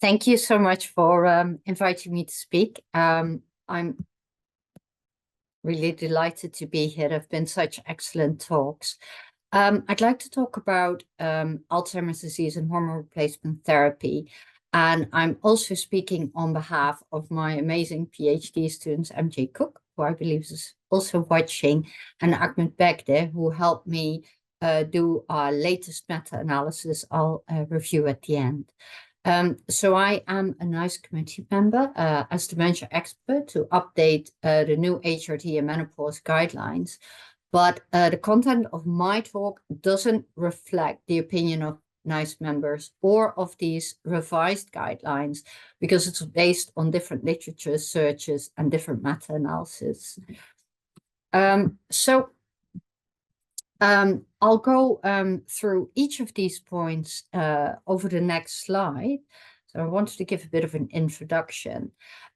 Thank you so much for inviting me to speak. I'm really delighted to be here. There have been such excellent talks. I'd like to talk about Alzheimer's disease and hormone replacement therapy. And I'm also speaking on behalf of my amazing PhD students, MJ Cook, who I believe is also watching, and Ahmed Begde, who helped me do our latest meta-analysis I'll review at the end. So I am a NICE committee member as dementia expert to update the new HRT and menopause guidelines. But the content of my talk doesn't reflect the opinion of NICE members or of these revised guidelines because it's based on different literature searches and different meta-analysis. I'll go through each of these points over the next slide. So I wanted to give a bit of an introduction.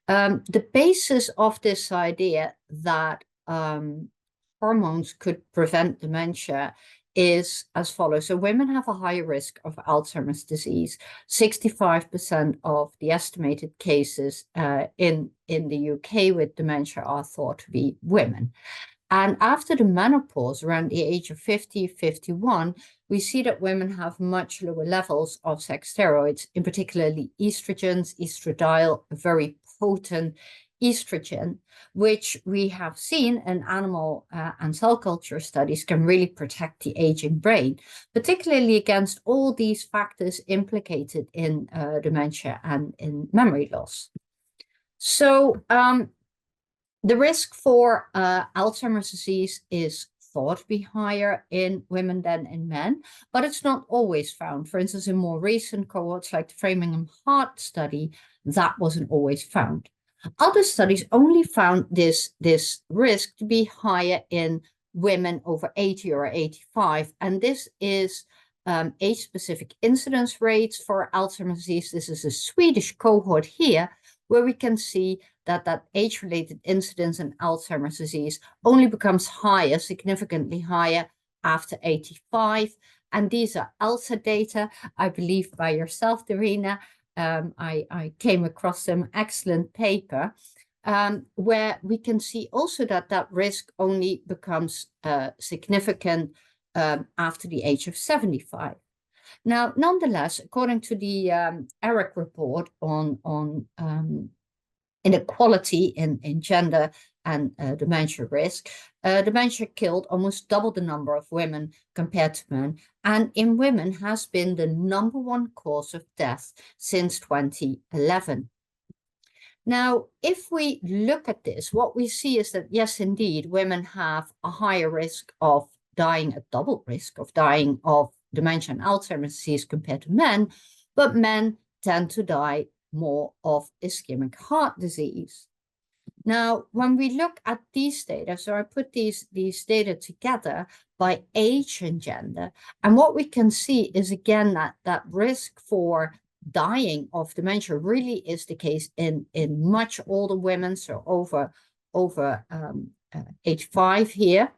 The basis of this idea that hormones could prevent dementia is as follows. So women have a higher risk of Alzheimer's disease. 65% of the estimated cases in the UK with dementia are thought to be women. And after the menopause, around the age of 50, 51, we see that women have much lower levels of sex steroids, in particularly estrogens, estradiol, a very potent estrogen, which we have seen in animal and cell culture studies can really protect the aging brain, particularly against all these factors implicated in dementia and in memory loss. So, the risk for Alzheimer's disease is thought to be higher in women than in men, but it's not always found. For instance, in more recent cohorts like the Framingham Heart study, that wasn't always found. Other studies only found this risk to be higher in women over 80 or 85, and this is age-specific incidence rates for Alzheimer's disease. This is a Swedish cohort here, where we can see that age-related incidence in Alzheimer's disease only becomes higher, significantly higher, after 85. And these are ELSA data, I believe by yourself, Darina. I came across some excellent paper where we can see also that risk only becomes significant after the age of 75. Now, nonetheless, according to the ERIC report on inequality in gender and dementia risk, dementia killed almost double the number of women compared to men, and in women has been the #1 cause of death since 2011. Now, if we look at this, what we see is that, yes, indeed, women have a higher risk of dying, a double risk of dying of dementia and Alzheimer's disease compared to men, but men tend to die more of ischemic heart disease. Now, when we look at these data, so I put these data together by age and gender, and what we can see is, again, that risk for dying of dementia really is the case in much older women, so over age 5 here,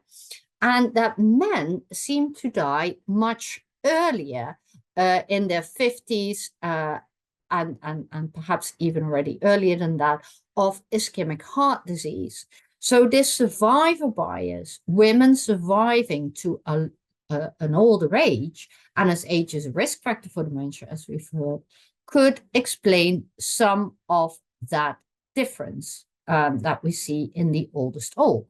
and that men seem to die much earlier in their 50s and perhaps even already earlier than that of ischemic heart disease. So this survivor bias, women surviving to an older age, and as age is a risk factor for dementia, as we've heard, could explain some of that difference that we see in the oldest old.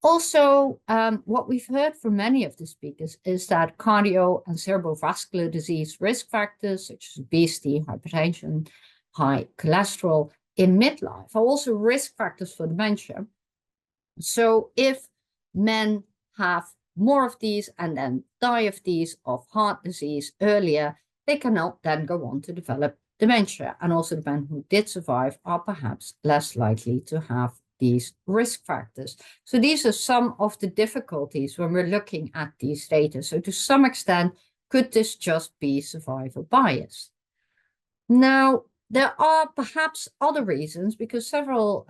Also, what we've heard from many of the speakers is that cardio and cerebrovascular disease risk factors such as obesity, hypertension, high cholesterol in midlife are also risk factors for dementia. So if men have more of these and then die of these of heart disease earlier, they cannot then go on to develop dementia. And also the men who did survive are perhaps less likely to have these risk factors. So these are some of the difficulties when we're looking at these data. So to some extent, could this just be survivor bias? Now, there are perhaps other reasons, because several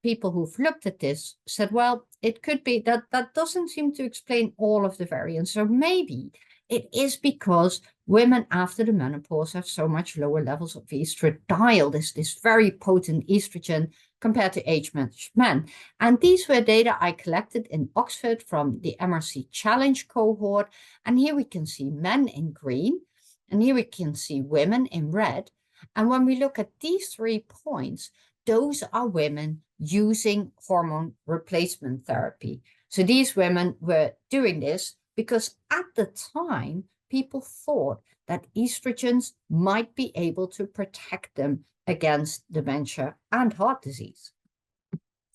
people who've looked at this said, well, it could be that doesn't seem to explain all of the variants. So maybe it is because women after the menopause have so much lower levels of estradiol, this very potent estrogen, compared to age-matched men. And these were data I collected in Oxford from the MRC Challenge cohort. And here we can see men in green, and here we can see women in red. And when we look at these 3 points, those are women using hormone replacement therapy. So these women were doing this because at the time, people thought that estrogens might be able to protect them against dementia and heart disease.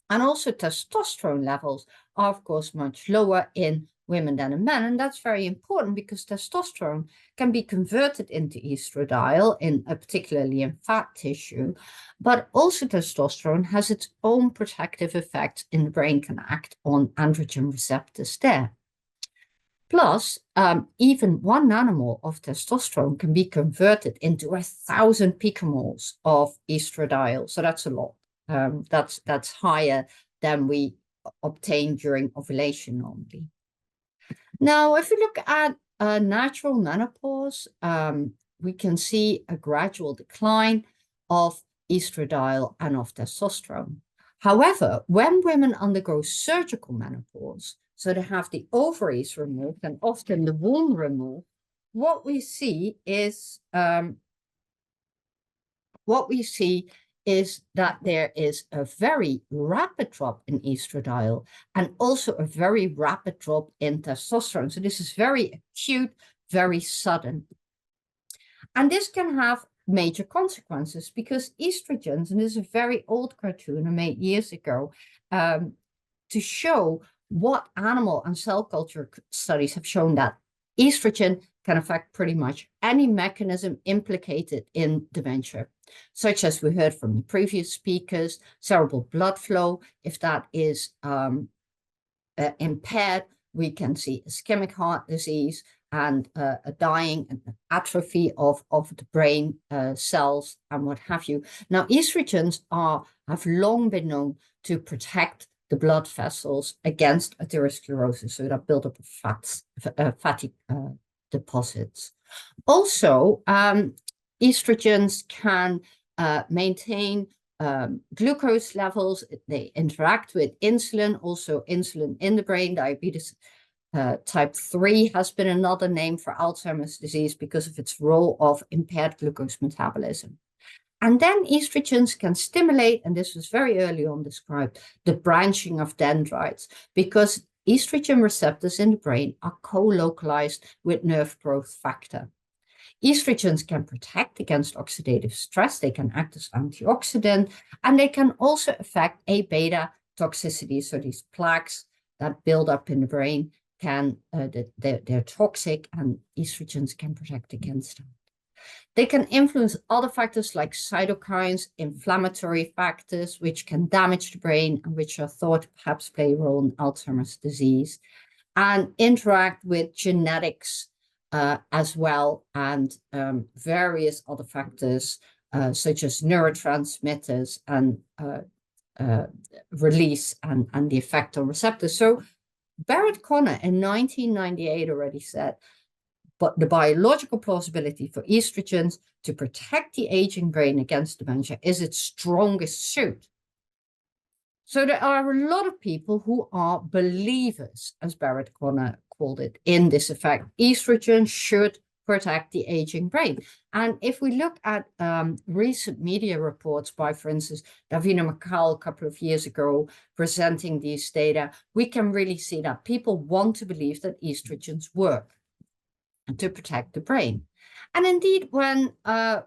And also testosterone levels are, of course, much lower in women than in men. And that's very important because testosterone can be converted into estradiol, particularly in fat tissue. But also testosterone has its own protective effects in the brain, can act on androgen receptors there. Plus, even 1 nanomole of testosterone can be converted into 1,000 picomoles of estradiol. So that's a lot. That's higher than we obtain during ovulation normally. Now, if we look at natural menopause, we can see a gradual decline of estradiol and of testosterone. However, when women undergo surgical menopause, so they have the ovaries removed and often the womb removed, what we see is that there is a very rapid drop in estradiol and also a very rapid drop in testosterone. So this is very acute, very sudden. And this can have major consequences because estrogens, and this is a very old cartoon I made years ago to show what animal and cell culture studies have shown that estrogen can affect pretty much any mechanism implicated in dementia, such as we heard from the previous speakers, cerebral blood flow. If that is impaired, we can see ischemic heart disease and a dying and atrophy of the brain cells and what have you. Now, estrogens have long been known to protect the blood vessels against atherosclerosis, so that buildup of fatty deposits. Also, estrogens can maintain glucose levels. They interact with insulin, also insulin in the brain. Diabetes type 3 has been another name for Alzheimer's disease because of its role of impaired glucose metabolism. And then estrogens can stimulate, and this was very early on described, the branching of dendrites, because estrogen receptors in the brain are co-localized with nerve growth factor. Estrogens can protect against oxidative stress. They can act as antioxidant, and they can also affect A-beta toxicity. So these plaques that build up in the brain they're toxic, and estrogens can protect against them. They can influence other factors like cytokines, inflammatory factors, which can damage the brain and which are thought to perhaps play a role in Alzheimer's disease, and interact with genetics as well, and various other factors such as neurotransmitters and release and the effect on receptors. So Barrett Connor in 1998 already said, but the biological plausibility for estrogens to protect the aging brain against dementia is its strongest suit. So there are a lot of people who are believers, as Barrett Connor called it, in this effect. Estrogen should protect the aging brain. And if we look at recent media reports by, for instance, Davina McCall a couple of years ago presenting these data, we can really see that people want to believe that estrogens work to protect the brain. And indeed, when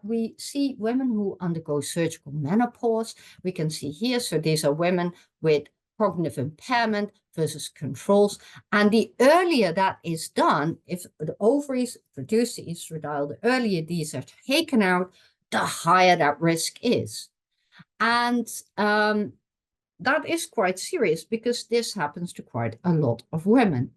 we see women who undergo surgical menopause, we can see here, so these are women with cognitive impairment versus controls. And the earlier that is done, if the ovaries produce the estradiol, the earlier these are taken out, the higher that risk is. And that is quite serious because this happens to quite a lot of women.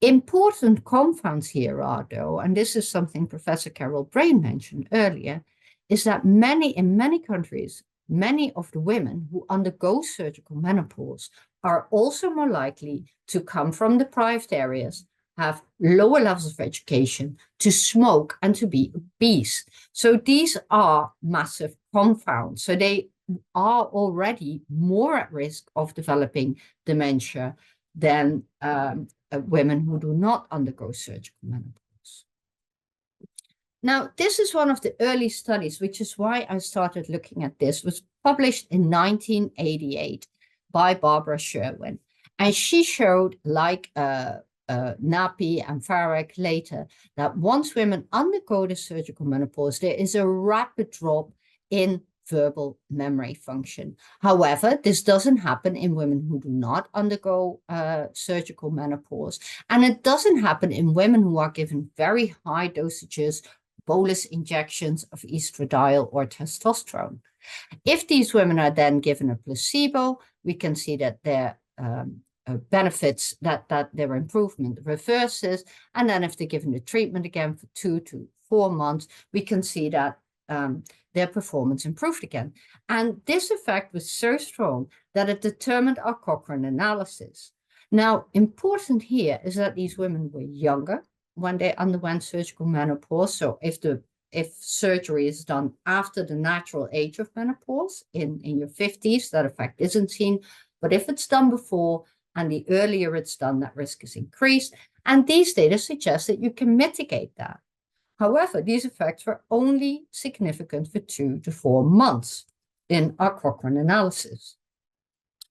Important confounds here are, though, and this is something Professor Carol Brain mentioned earlier, is that in many countries, many of the women who undergo surgical menopause are also more likely to come from deprived areas, have lower levels of education, to smoke, and to be obese. So these are massive confounds. So they are already more at risk of developing dementia than women who do not undergo surgical menopause. Now, this is one of the early studies, which is why I started looking at this. It was published in 1988 by Barbara Sherwin. And she showed, like Napi and Farag later, that once women undergo the surgical menopause, there is a rapid drop in verbal memory function. However, this doesn't happen in women who do not undergo surgical menopause. And it doesn't happen in women who are given very high dosages, bolus injections of estradiol or testosterone. If these women are then given a placebo, we can see that their benefits, that their improvement reverses. And then if they're given the treatment again for 2 to 4 months, we can see that their performance improved again. And this effect was so strong that it determined our Cochrane analysis. Now, important here is that these women were younger when they underwent surgical menopause. So if surgery is done after the natural age of menopause in your 50s, that effect isn't seen. But if it's done before, and the earlier it's done, that risk is increased. And these data suggest that you can mitigate that. However, these effects were only significant for 2 to 4 months in our Cochrane analysis.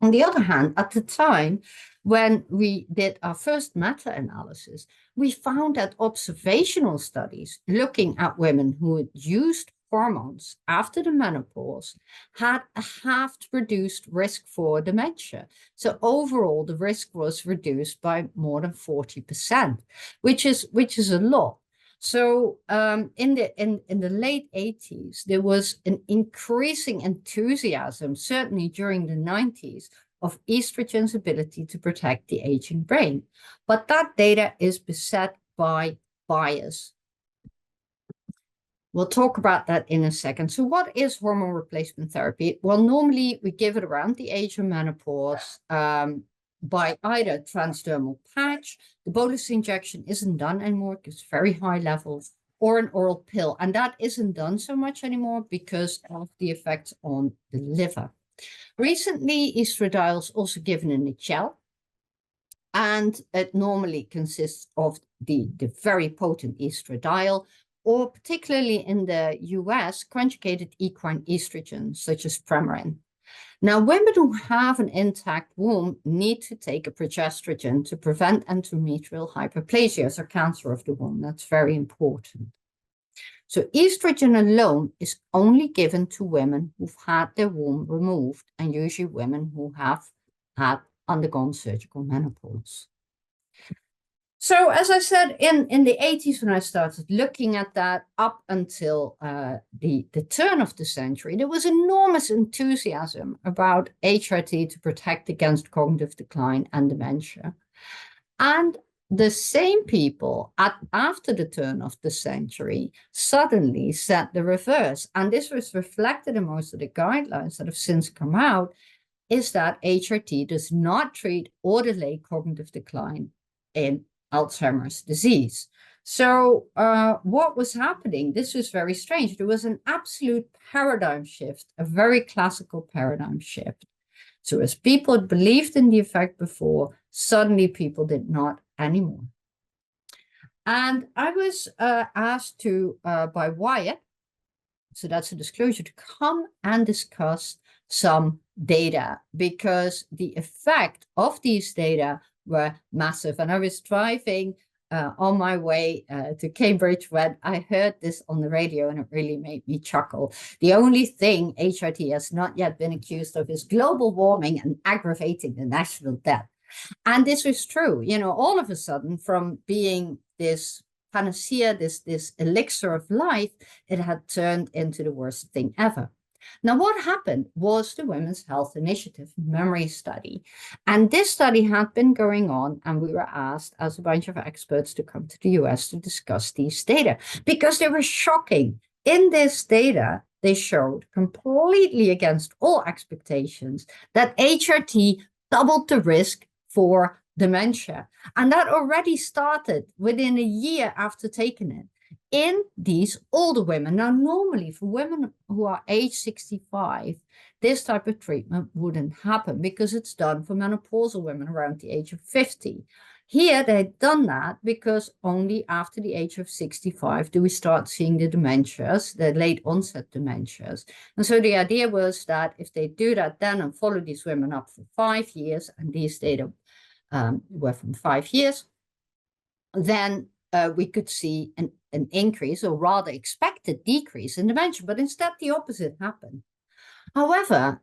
On the other hand, at the time, when we did our first meta-analysis, we found that observational studies looking at women who had used hormones after the menopause had a halved reduced risk for dementia. So overall, the risk was reduced by more than 40%, which is a lot. So in the late 80s, there was an increasing enthusiasm, certainly during the 90s, of estrogen's ability to protect the aging brain. But that data is beset by bias. We'll talk about that in a second. So what is hormone replacement therapy? Well, normally we give it around the age of menopause by either transdermal patch. The bolus injection isn't done anymore because it's very high levels, or an oral pill. And that isn't done so much anymore because of the effects on the liver. Recently, estradiol is also given in a gel, and it normally consists of the very potent estradiol, or particularly in the US, conjugated equine estrogens, such as Premarin. Now, women who have an intact womb need to take a progestogen to prevent endometrial hyperplasia, so cancer of the womb. That's very important. So estrogen alone is only given to women who've had their womb removed, and usually women who have had undergone surgical menopause. So as I said, in the 80s, when I started looking at that, up until the turn of the century, there was enormous enthusiasm about HRT to protect against cognitive decline and dementia. And the same people after the turn of the century suddenly said the reverse. And this was reflected in most of the guidelines that have since come out, is that HRT does not treat or delay cognitive decline in Alzheimer's disease. So what was happening? This was very strange. There was an absolute paradigm shift, a very classical paradigm shift. So as people had believed in the effect before, suddenly people did not anymore. And I was asked to by Wyatt, so that's a disclosure, to come and discuss some data, because the effect of these data were massive. And I was driving on my way to Cambridge when I heard this on the radio, and it really made me chuckle. The only thing HRT has not yet been accused of is global warming and aggravating the national debt. And this was true. You know, all of a sudden, from being this panacea, this elixir of life, it had turned into the worst thing ever. Now, what happened was the Women's Health Initiative memory study. And this study had been going on, and we were asked as a bunch of experts to come to the US to discuss these data because they were shocking. In this data, they showed, completely against all expectations, that HRT doubled the risk for dementia. And that already started within a year after taking it in these older women. Now, normally for women who are age 65, this type of treatment wouldn't happen because it's done for menopausal women around the age of 50. Here, they've done that because only after the age of 65 do we start seeing the dementias, the late onset dementias. And so the idea was that if they do that then and follow these women up for 5 years, and these data were from 5 years, then we could see an increase, or rather expected decrease in dementia, but instead the opposite happened. However,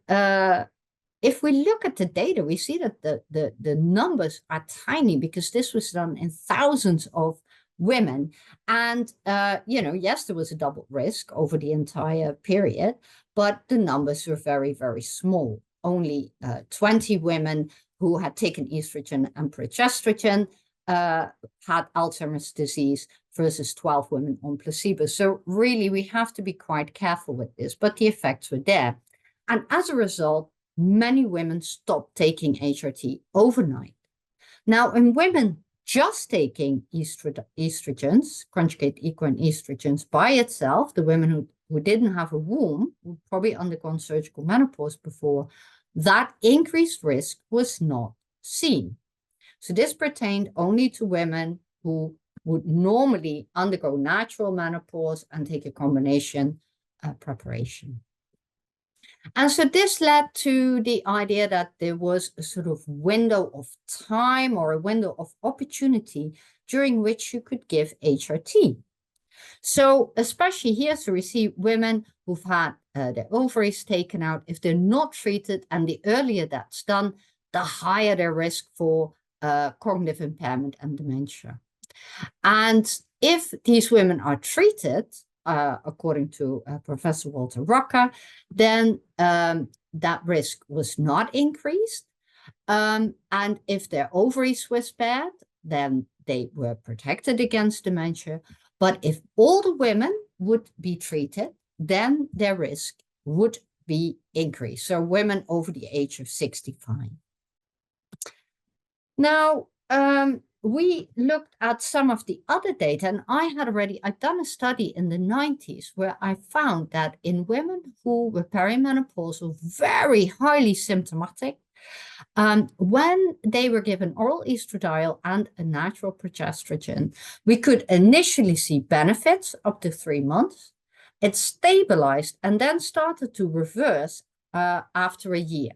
if we look at the data, we see that the numbers are tiny because this was done in thousands of women. And, yes, there was a double risk over the entire period, but the numbers were very, very small. Only 20 women who had taken estrogen and progesterone had Alzheimer's disease versus 12 women on placebo. So really, we have to be quite careful with this, but the effects were there. And as a result, many women stopped taking HRT overnight. Now, in women just taking estrogens, conjugate equine estrogens by itself, the women who didn't have a womb, who probably undergone surgical menopause before, that increased risk was not seen. So this pertained only to women who would normally undergo natural menopause and take a combination preparation. And so this led to the idea that there was a sort of window of time or a window of opportunity during which you could give HRT. So especially here, so we see women who've had their ovaries taken out, if they're not treated, and the earlier that's done, the higher their risk for cognitive impairment and dementia. And if these women are treated, according to Professor Walter Rucker, then that risk was not increased. And if their ovaries were spared, then they were protected against dementia. But if all the women would be treated, then their risk would be increased. So women over the age of 65. Now, we looked at some of the other data, and I'd done a study in the 90s where I found that in women who were perimenopausal, very highly symptomatic, when they were given oral estradiol and a natural progesterone, we could initially see benefits up to 3 months. It stabilized and then started to reverse after a year.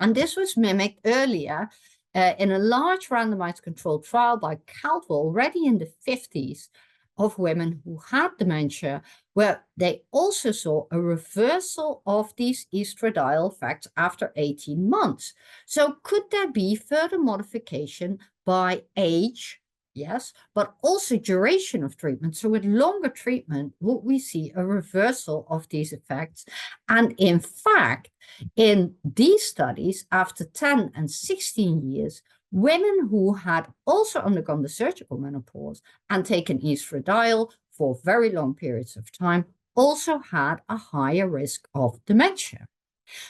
And this was mimicked earlier in a large randomized controlled trial by Caldwell already in the 50s of women who had dementia, where they also saw a reversal of these estradiol effects after 18 months. So could there be further modification by age? Yes, but also duration of treatment. So with longer treatment, would we see a reversal of these effects? And in fact, in these studies, after 10 and 16 years, women who had also undergone the surgical menopause and taken estradiol for very long periods of time also had a higher risk of dementia.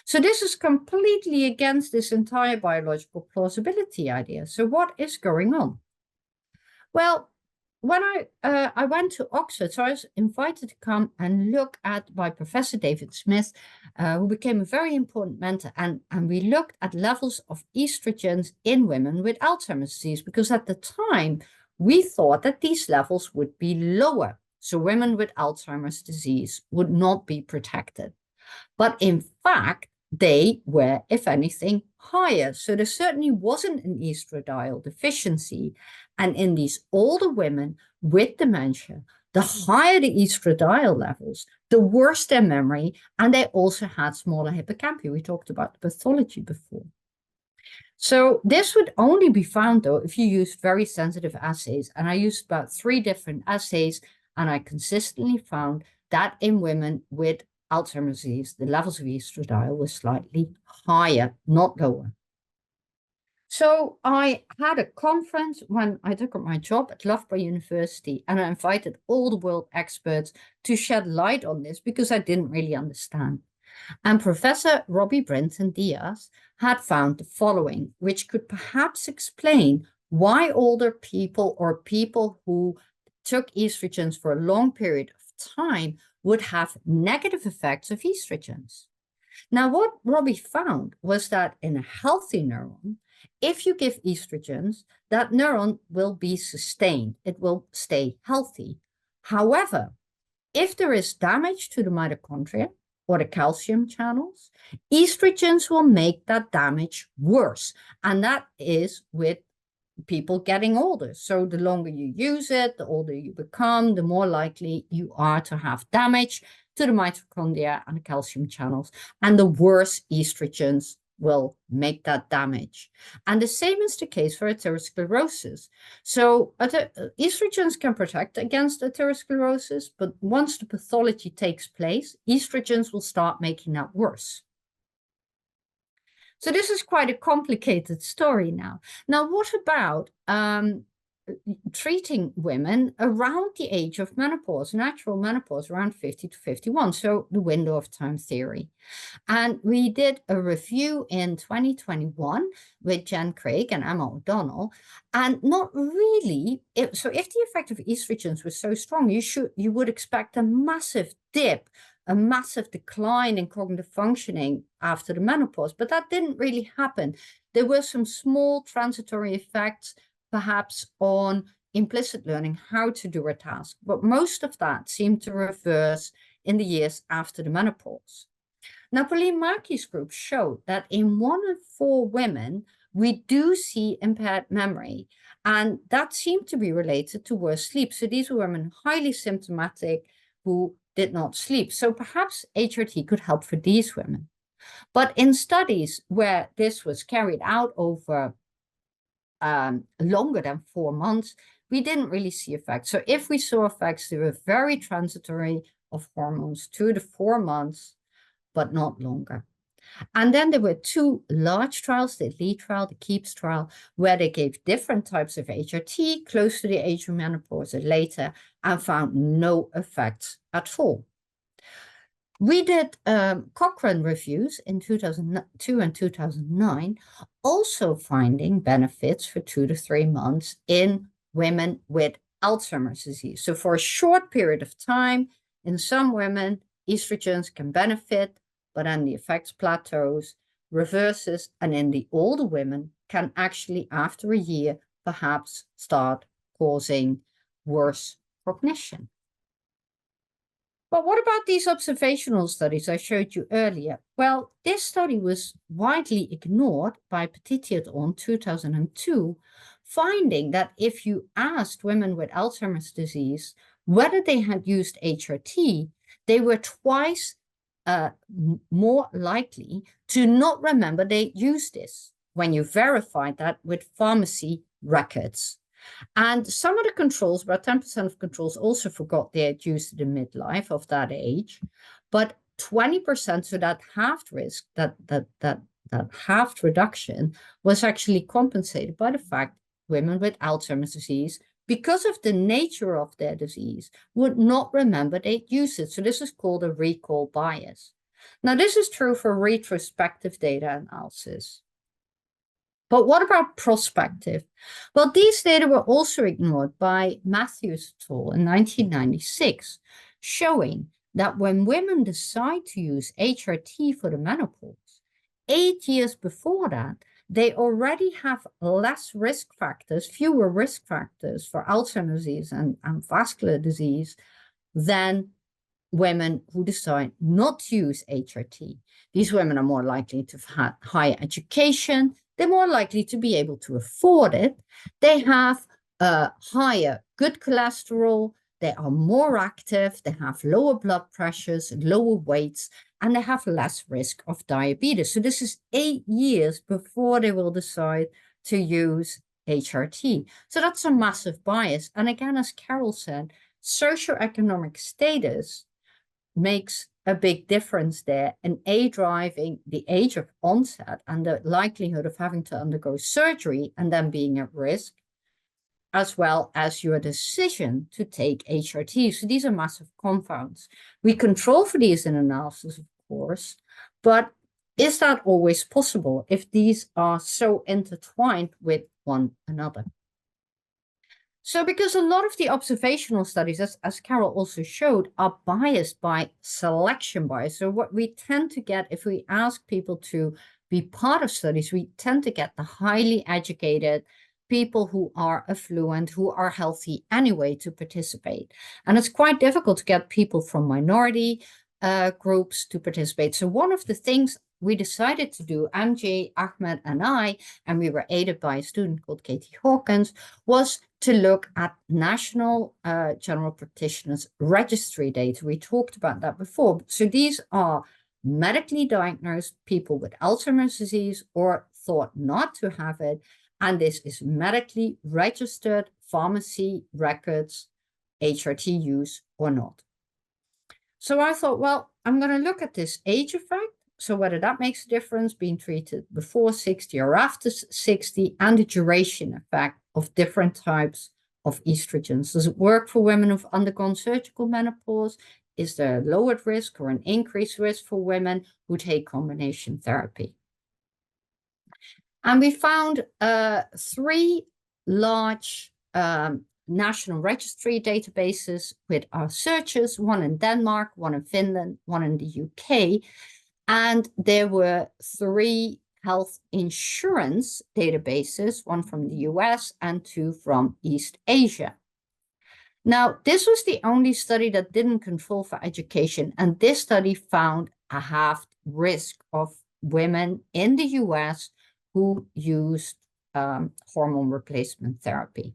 So this is completely against this entire biological plausibility idea. So what is going on? Well, when I went to Oxford, so I was invited to come and look at by Professor David Smith, who became a very important mentor, and we looked at levels of estrogens in women with Alzheimer's disease, because at the time we thought that these levels would be lower, so women with Alzheimer's disease would not be protected. But in fact, they were, if anything, higher. So there certainly wasn't an estradiol deficiency. And in these older women with dementia, the higher the estradiol levels, the worse their memory, and they also had smaller hippocampi. We talked about the pathology before. So this would only be found, though, if you use very sensitive assays. And I used about 3 different assays, and I consistently found that in women with Alzheimer's disease, the levels of estradiol were slightly higher, not lower. So I had a conference when I took up my job at Loughborough University, and I invited all the world experts to shed light on this because I didn't really understand. And Professor Robbie Brinton Diaz had found the following, which could perhaps explain why older people or people who took estrogens for a long period of time would have negative effects of estrogens. Now, what Robbie found was that in a healthy neuron, if you give estrogens, that neuron will be sustained. It will stay healthy. However, if there is damage to the mitochondria or the calcium channels, estrogens will make that damage worse. And that is with people getting older. So the longer you use it, the older you become, the more likely you are to have damage to the mitochondria and the calcium channels, and the worse estrogens will make that damage. And the same is the case for atherosclerosis. So estrogens can protect against atherosclerosis, but once the pathology takes place, estrogens will start making that worse. So this is quite a complicated story now. Now, what about treating women around the age of menopause, natural menopause, around 50 to 51, so the window of time theory? And we did a review in 2021 with Jen Craig and Emma O'Donnell, and not really. So if the effect of estrogens was so strong, you would expect a massive dip, a massive decline in cognitive functioning after the menopause, but that didn't really happen. There were some small transitory effects, perhaps on implicit learning, how to do a task, but most of that seemed to reverse in the years after the menopause. Now, Pauline Markey's group showed that in 1 in 4 women, we do see impaired memory, and that seemed to be related to worse sleep. So these were women highly symptomatic who did not sleep. So perhaps HRT could help for these women. But in studies where this was carried out over longer than 4 months, we didn't really see effects. So if we saw effects, they were very transitory of hormones, 2 to 4 months, but not longer. And then there were 2 large trials, the LEAD trial, the KEEPS trial, where they gave different types of HRT close to the age of menopause or later, and found no effects at all. We did Cochrane reviews in 2002 and 2009, also finding benefits for 2 to 3 months in women with Alzheimer's disease. So for a short period of time, in some women, estrogens can benefit, but then the effects plateaus, reverses, and in the older women can actually, after a year, perhaps start causing worse cognition. But what about these observational studies I showed you earlier? Well, this study was widely ignored by Petit et al. In 2002, finding that if you asked women with Alzheimer's disease whether they had used HRT, they were twice more likely to not remember they used this when you verified that with pharmacy records. And some of the controls, about 10% of controls, also forgot they had used it in midlife of that age. But 20%, so that halved risk, that halved reduction, was actually compensated by the fact women with Alzheimer's disease, because of the nature of their disease, would not remember they'd used it. So this is called a recall bias. Now, this is true for retrospective data analysis. But what about prospective? Well, these data were also ignored by Matthews et al. In 1996, showing that when women decide to use HRT for the menopause, 8 years before that, they already have less risk factors, fewer risk factors for Alzheimer's disease and vascular disease than women who decide not to use HRT. These women are more likely to have had higher education. They're more likely to be able to afford it. They have higher good cholesterol. They are more active. They have lower blood pressures, lower weights, and they have less risk of diabetes. So this is 8 years before they will decide to use HRT. So that's a massive bias. And again, as Carol said, socioeconomic status makes a big difference there, and driving the age of onset and the likelihood of having to undergo surgery and then being at risk, as well as your decision to take HRT. So these are massive confounds. We control for these in analysis, of course, but is that always possible if these are so intertwined with one another? So because a lot of the observational studies, as Carol also showed, are biased by selection bias. So what we tend to get if we ask people to be part of studies, we tend to get the highly educated people who are affluent, who are healthy anyway to participate. And it's quite difficult to get people from minority groups to participate. So one of the things we decided to do, MJ, Ahmed, and I, and we were aided by a student called Katie Hawkins, was to look at national general practitioners registry data. We talked about that before. So these are medically diagnosed people with Alzheimer's disease or thought not to have it. And this is medically registered pharmacy records, HRT use or not. So I thought, well, I'm going to look at this age effect. So whether that makes a difference being treated before 60 or after 60, and the duration effect of different types of estrogens. Does it work for women who've undergone surgical menopause? Is there a lowered risk or an increased risk for women who take combination therapy? And we found 3 large national registry databases with our searches, one in Denmark, one in Finland, one in the UK. And there were 3 health insurance databases, one from the US and 2 from East Asia. Now, this was the only study that didn't control for education, and this study found a halved risk of women in the US who used hormone replacement therapy.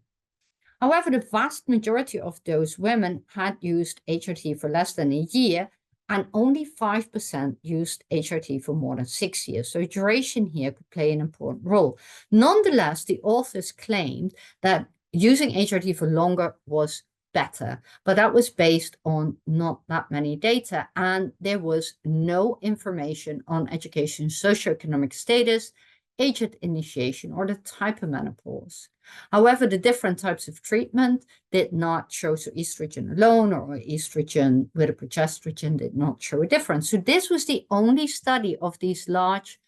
However, the vast majority of those women had used HRT for less than a year, and only 5% used HRT for more than 6 years. So duration here could play an important role. Nonetheless, the authors claimed that using HRT for longer was better, but that was based on not that many data, and there was no information on education, socioeconomic status, age at initiation, or the type of menopause. However, the different types of treatment did not show, so estrogen alone or estrogen with a progesterone did not show a difference. So this was the only study of these large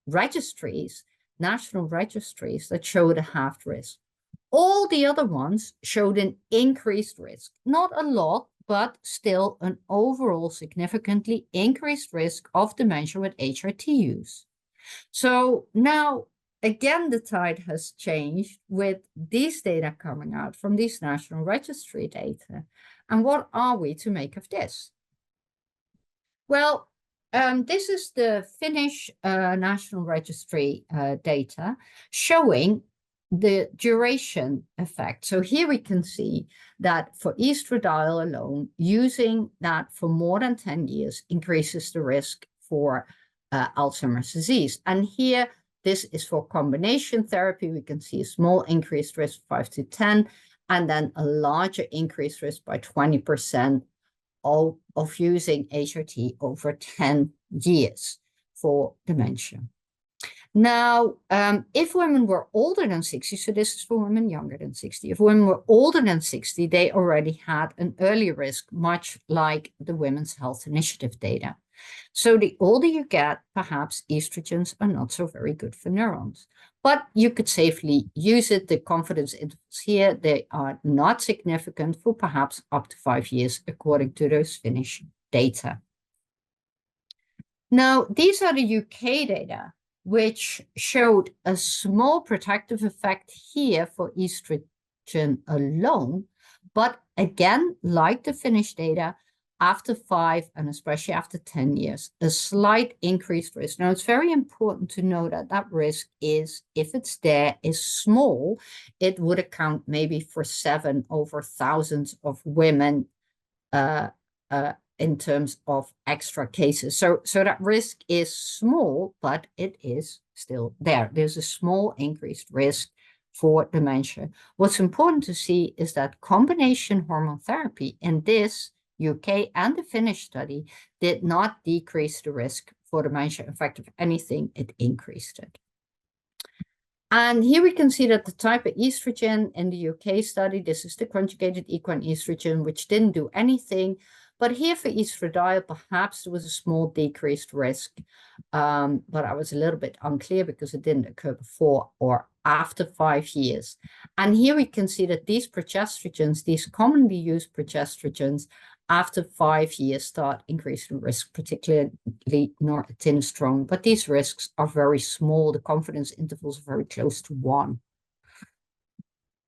registries, national registries, that showed a halved risk. All the other ones showed an increased risk, not a lot, but still an overall significantly increased risk of dementia with HRT use. So now, again, the tide has changed with these data coming out from these national registry data. And what are we to make of this? Well, this is the Finnish National Registry data showing the duration effect. So here we can see that for estradiol alone, using that for more than 10 years increases the risk for Alzheimer's disease. And here, this is for combination therapy. We can see a small increased risk, 5 to 10, and then a larger increased risk by 20% of using HRT over 10 years for dementia. Now, if women were older than 60, so this is for women younger than 60, if women were older than 60, they already had an earlier risk, much like the Women's Health Initiative data. So the older you get, perhaps estrogens are not so very good for neurons. But you could safely use it. The confidence intervals here, they are not significant for perhaps up to 5 years, according to those Finnish data. Now, these are the UK data, which showed a small protective effect here for estrogen alone. But again, like the Finnish data, after 5 and especially after 10 years, a slight increased risk. Now, it's very important to know that that risk is, if it's there, is small. It would account maybe for 7 over thousands of women in terms of extra cases. So that risk is small, but it is still there. There's a small increased risk for dementia. What's important to see is that combination hormone therapy in this UK and the Finnish study did not decrease the risk for dementia. In fact, if anything, it increased it. And here we can see that the type of estrogen in the UK study, this is the conjugated equine estrogen, which didn't do anything, But here for estradiol, perhaps there was a small decreased risk, but I was a little bit unclear because it didn't occur before or after 5 years. And here we can see that these progestrogens, these commonly used progestrogens, after 5 years start increasing risk, particularly norethindrosterone. But these risks are very small. The confidence intervals are very close to 1.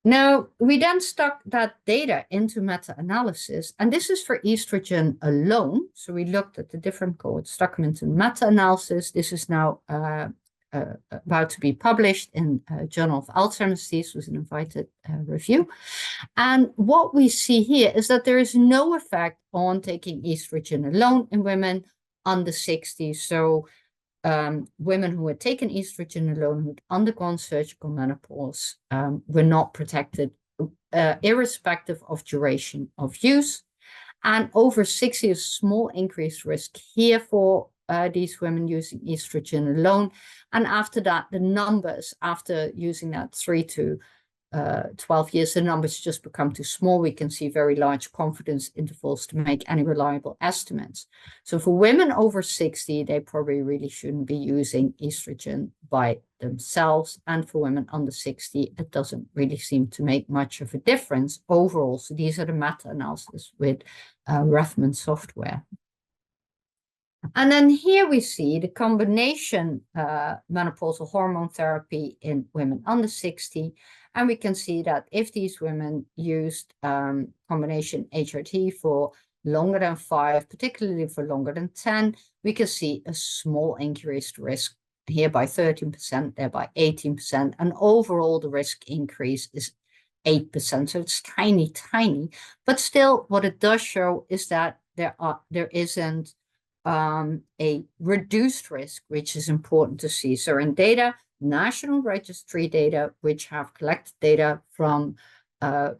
Now, we then stuck that data into meta-analysis, and this is for estrogen alone. So we looked at the different cohorts, stuck them into meta-analysis. This is now about to be published in Journal of Alzheimer's Disease, was an invited review. And what we see here is that there is no effect on taking estrogen alone in women under 60. So women who had taken estrogen alone, who had undergone surgical menopause, were not protected, irrespective of duration of use. And over 60 is a small increased risk here for these women using estrogen alone. And after that, the numbers, after using that 3 to 12 years, the numbers just become too small. We can see very large confidence intervals to make any reliable estimates. So for women over 60, they probably really shouldn't be using estrogen by themselves. And for women under 60, it doesn't really seem to make much of a difference overall. So these are the meta-analysis with Rathman software. And then here we see the combination menopausal hormone therapy in women under 60. And we can see that if these women used combination HRT for longer than 5, particularly for longer than 10, we can see a small increased risk here by 13%, there by 18%. And overall, the risk increase is 8%. So it's tiny, tiny. But still, what it does show is that there isn't a reduced risk, which is important to see. So in data, national registry data, which have collected data from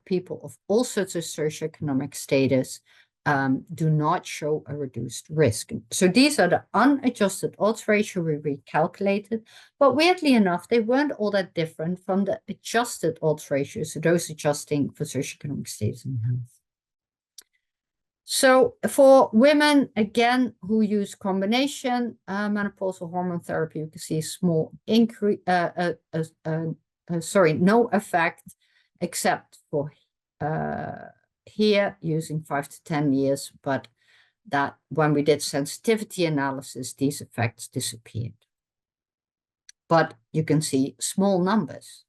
people of all sorts of socioeconomic status, do not show a reduced risk. So these are the unadjusted odds ratio we recalculated, but weirdly enough, they weren't all that different from the adjusted odds ratio, so those adjusting for socioeconomic status and health. So for women, again, who use combination menopausal hormone therapy, you can see a small increase, no effect, except for here using 5 to 10 years, but that when we did sensitivity analysis, these effects disappeared. But you can see small numbers.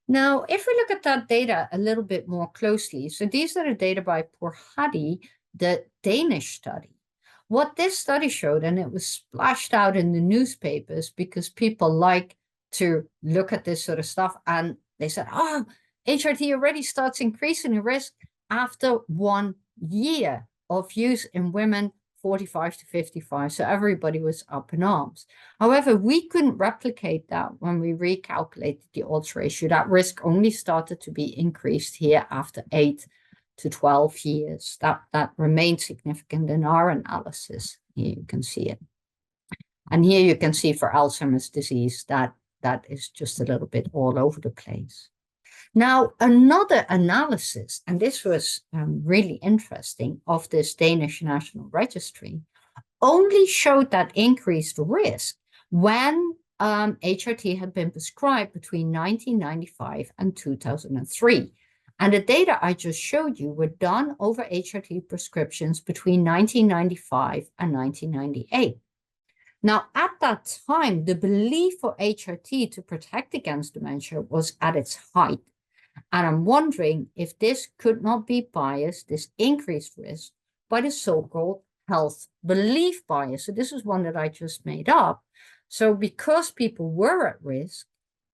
Now, if we look at that data a little bit more closely, so these are the data by Pourhadi, the Danish study. What this study showed, and it was splashed out in the newspapers because people like to look at this sort of stuff, and they said, oh, HRT already starts increasing the risk after 1 year of use in women 45 to 55. So everybody was up in arms. However, we couldn't replicate that when we recalculated the odds ratio. That risk only started to be increased here after 8 to 12 years. That remained significant in our analysis. Here you can see it. And here you can see for Alzheimer's disease that is just a little bit all over the place. Now, another analysis, and this was really interesting, of this Danish National Registry, only showed that increased risk when HRT had been prescribed between 1995 and 2003. And the data I just showed you were done over HRT prescriptions between 1995 and 1998. Now, at that time, the belief for HRT to protect against dementia was at its height. And I'm wondering if this could not be biased, this increased risk, by the so-called health belief bias. So this is one that I just made up. So because people were at risk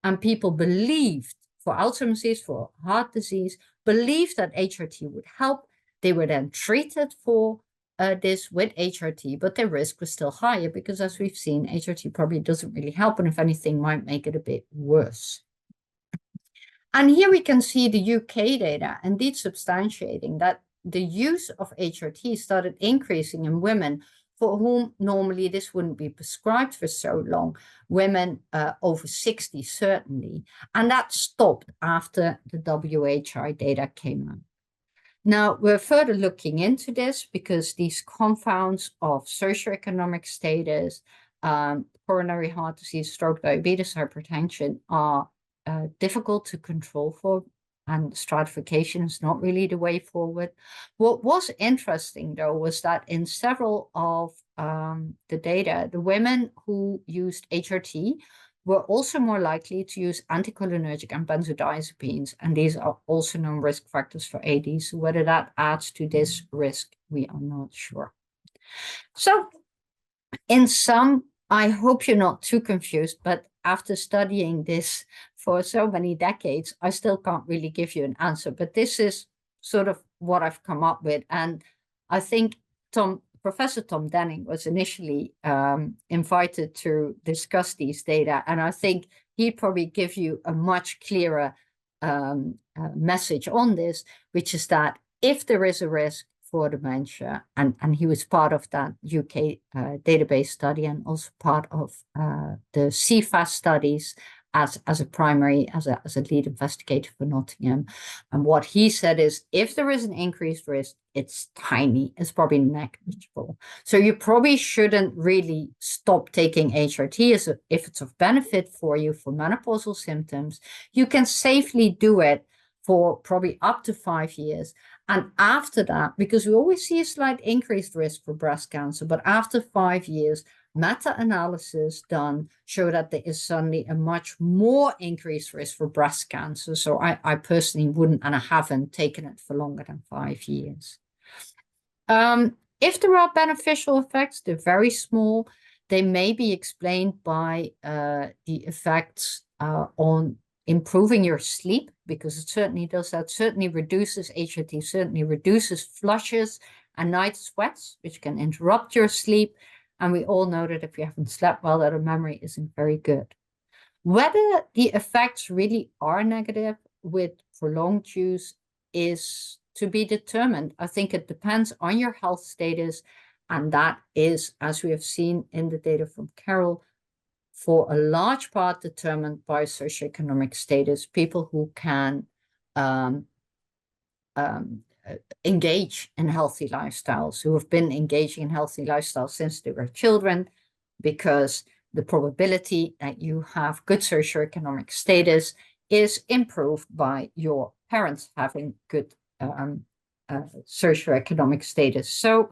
and people believed for Alzheimer's disease, for heart disease, believed that HRT would help, they were then treated for this with HRT, but their risk was still higher because, as we've seen, HRT probably doesn't really help, and if anything, might make it a bit worse. And here we can see the UK data, indeed substantiating that the use of HRT started increasing in women for whom normally this wouldn't be prescribed for so long, women over 60 certainly, and that stopped after the WHI data came out. Now, we're further looking into this because these confounds of socioeconomic status, coronary heart disease, stroke, diabetes, hypertension are difficult to control for, and stratification is not really the way forward. What was interesting, though, was that in several of the data, the women who used HRT were also more likely to use anticholinergic and benzodiazepines, and these are also known risk factors for AD. So whether that adds to this risk, we are not sure. So in sum, I hope you're not too confused, but after studying this for so many decades, I still can't really give you an answer, but this is sort of what I've come up with. And I think Professor Tom Denning was initially invited to discuss these data, and I think he'd probably give you a much clearer message on this, which is that if there is a risk for dementia, and he was part of that UK database study and also part of the CFAS studies as a lead investigator for Nottingham. And what he said is, if there is an increased risk, it's tiny, it's probably negligible. So you probably shouldn't really stop taking HRT if it's of benefit for you for menopausal symptoms. You can safely do it for probably up to 5 years. And after that, because we always see a slight increased risk for breast cancer, but after 5 years, meta-analysis done show that there is suddenly a much more increased risk for breast cancer. So I personally wouldn't, and I haven't taken it for longer than 5 years. If there are beneficial effects, they're very small. They may be explained by the effects on improving your sleep, because it certainly does that. Certainly reduces HRT, certainly reduces flushes and night sweats, which can interrupt your sleep. And we all know that if you haven't slept well, that our memory isn't very good. Whether the effects really are negative with prolonged use is to be determined. I think it depends on your health status, and that is, as we have seen in the data from Carol, for a large part determined by socioeconomic status, people who can engage in healthy lifestyles, who have been engaging in healthy lifestyles since they were children, because the probability that you have good socioeconomic status is improved by your parents having good socioeconomic status. So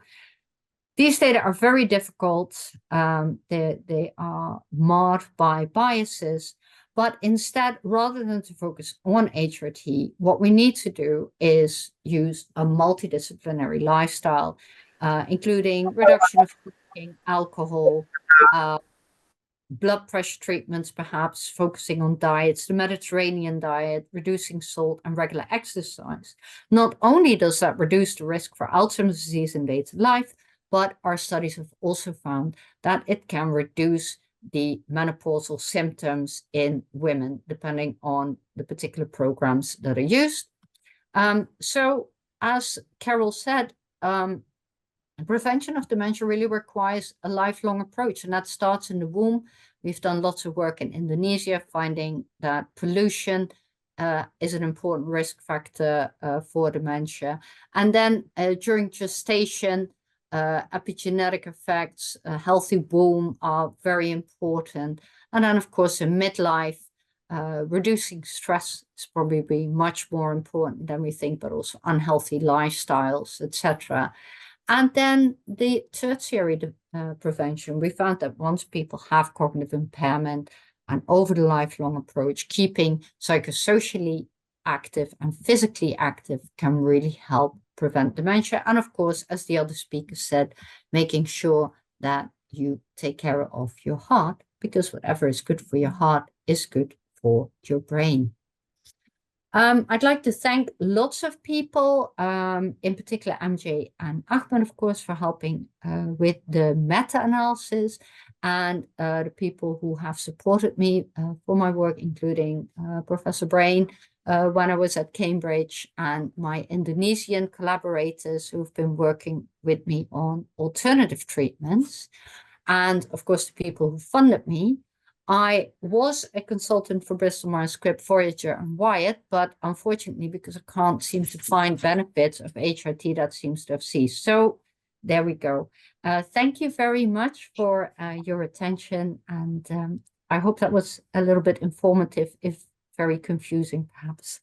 these data are very difficult. They are marred by biases, but instead, rather than to focus on HRT, what we need to do is use a multidisciplinary lifestyle, including reduction of smoking, alcohol, blood pressure treatments, perhaps focusing on diets, the Mediterranean diet, reducing salt, and regular exercise. Not only does that reduce the risk for Alzheimer's disease in later life, but our studies have also found that it can reduce the menopausal symptoms in women, depending on the particular programs that are used. So as Carol said, prevention of dementia really requires a lifelong approach, and that starts in the womb. We've done lots of work in Indonesia, finding that pollution is an important risk factor for dementia. And then during gestation, epigenetic effects, a healthy womb are very important. And then, of course, in midlife, reducing stress is probably much more important than we think, but also unhealthy lifestyles, etc. And then the tertiary prevention, we found that once people have cognitive impairment, and over the lifelong approach, keeping psychosocially active and physically active can really help prevent dementia. And of course, as the other speaker said, making sure that you take care of your heart, because whatever is good for your heart is good for your brain. I'd like to thank lots of people, in particular MJ and Ahmed, of course, for helping with the meta-analysis, and the people who have supported me for my work, including Professor Brain when I was at Cambridge, and my Indonesian collaborators who've been working with me on alternative treatments, and of course the people who funded me. I was a consultant for Bristol Myers Squibb, Voyager, and Wyatt, but unfortunately, because I can't seem to find benefits of HRT, that seems to have ceased. So there we go. Thank you very much for your attention, and I hope that was a little bit informative, if very confusing, perhaps.